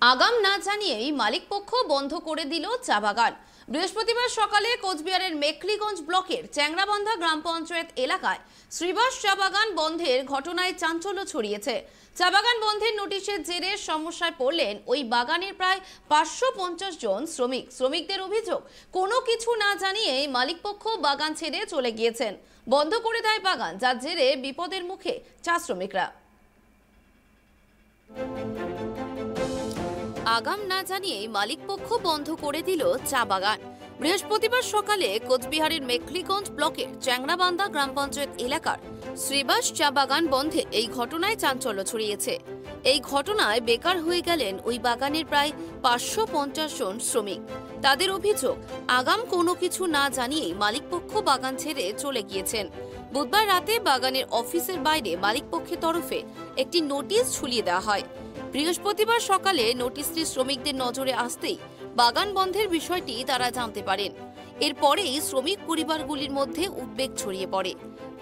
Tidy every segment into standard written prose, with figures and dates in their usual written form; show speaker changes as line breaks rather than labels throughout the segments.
আগাম না জানিয়েই মালিকপক্ষ বন্ধ করে দিল চা বাগান। বৃহস্পতিবার সকালে কোচবিহারের মেখলিগঞ্জ ব্লকের চ্যাংরাবান্ধা গ্রাম পঞ্চায়েত এলাকায় শ্রীবাস চা বাগান বন্ধের ঘটনায় চাঞ্চল্য ছড়িয়েছে। চা বাগান বন্ধের নোটিশের জেরে সমস্যায় পড়লেন ওই বাগানের প্রায় 550 জন শ্রমিকদের অভিযোগ, কোনো কিছু না জানিয়ে মালিকপক্ষ বাগান ছেড়ে চলে গিয়েছেন, বন্ধ করে দেয় বাগান, যার জেরে বিপদের মুখে চা শ্রমিকরা। আগাম না জানিয়ে মালিকপক্ষ বন্ধ করে দিল চা বাগান। বৃহস্পতিবার সকালে কোচবিহারের মেখলিগঞ্জ ব্লকের চ্যাংরাবান্ধা গ্রাম পঞ্চায়েত এলাকার শ্রীবাস চা বাগান বন্ধে এই ঘটনায় চাঞ্চল্য ছড়িয়েছে। এই ঘটনায় বেকার হয়ে গেলেন ওই বাগানের প্রায় 550 জন শ্রমিক। তাদের অভিযোগ, আগাম কোনো কিছু না জানিয়েই মালিকপক্ষ বাগান ছেড়ে চলে গিয়েছেন। বুধবার রাতে বাগানের অফিসের বাইরে মালিকপক্ষের তরফে একটি নোটিশ ঝুলিয়ে দেওয়া হয়। বৃহস্পতিবার সকালে নোটিশটি শ্রমিকদের নজরে আসতেই বাগান বন্ধের বিষয়টি তারা জানতে পারেন। এরপরেই শ্রমিক পরিবারগুলির মধ্যে উদ্বেগ ছড়িয়ে পড়ে।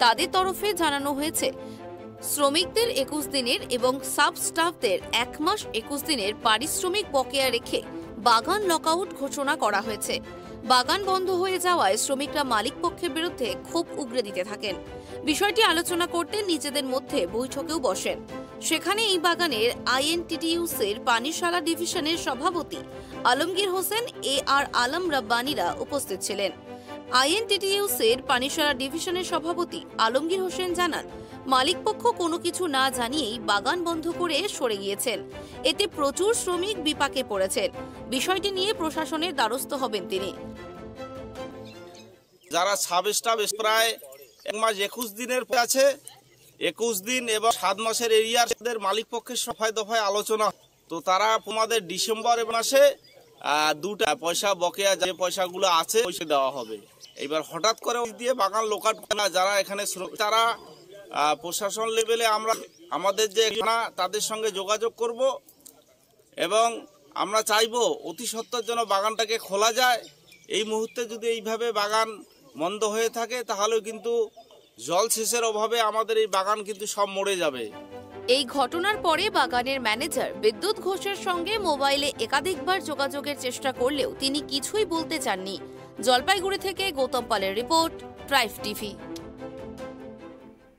তাদের তরফে জানানো হয়েছে, শ্রমিকদের 21 দিনের এবং সাব স্টাফদের 1 মাস 21 দিনের পারিশ্রমিক বকেয়া রেখে বাগান লকআউট ঘোষণা করা হয়েছে। বাগান বন্ধ হয়ে যাওয়ায় শ্রমিকরা মালিকপক্ষের বিরুদ্ধে ক্ষোভ উগরে দিতে থাকেন। বিষয়টি আলোচনা করতে নিজেদের মধ্যে বৈঠকেও বসেন। সেখানে এই বাগানের আইএনটিটিইউসির পানিশালা ডিভিশনের সভাপতি আলমগীর হোসেন, আর আলম রাব্বানীরা উপস্থিত ছিলেন। আইএনটিটিইউসির পানিশালা ডিভিশনের সভাপতি আলমগীর হোসেন জানান, মালিকপক্ষ কোনো কিছু না জানিয়েই বাগান বন্ধ করে সরে গিয়েছেন। এতে প্রচুর শ্রমিক বিপাকে পড়েছেন। বিষয়টি নিয়ে প্রশাসনের দ্বারস্থ হবেন তিনি।
যারা সাব স্টাফ প্রায় 1 মাস 21 দিনের আছে, 21 দিন এবং 7 মাসের এরিয়ার মালিকপক্ষের দফায় আলোচনা, তো তারা তোমাদের ডিসেম্বর মাসে 2টা পয়সা বকেয়া যে পয়সাগুলো আছে পয়সা দেওয়া হবে। এবার হঠাৎ করে দিয়ে বাগান লোকাট যারা এখানে তারা প্রশাসন লেভেলে আমরা আমাদের যে তাদের সঙ্গে যোগাযোগ করব এবং আমরা চাইবো অতি সত্বর যেন বাগানটাকে খোলা যায়। এই মুহূর্তে যদি এইভাবে বাগান বন্ধ হয়ে থাকে তাহলে কিন্তু জল সেচের অভাবে আমাদের এই বাগান কিন্তু সব মরে যাবে।
এই ঘটনার পরে বাগানের ম্যানেজার বিদ্যুৎ ঘোষের সঙ্গে মোবাইলে একাধিকবার যোগাযোগের চেষ্টা করলেও তিনি কিছুই বলতে চাননি। জলপাইগুড়ি থেকে গৌতম পালের রিপোর্ট, ট্রাইব টিভি।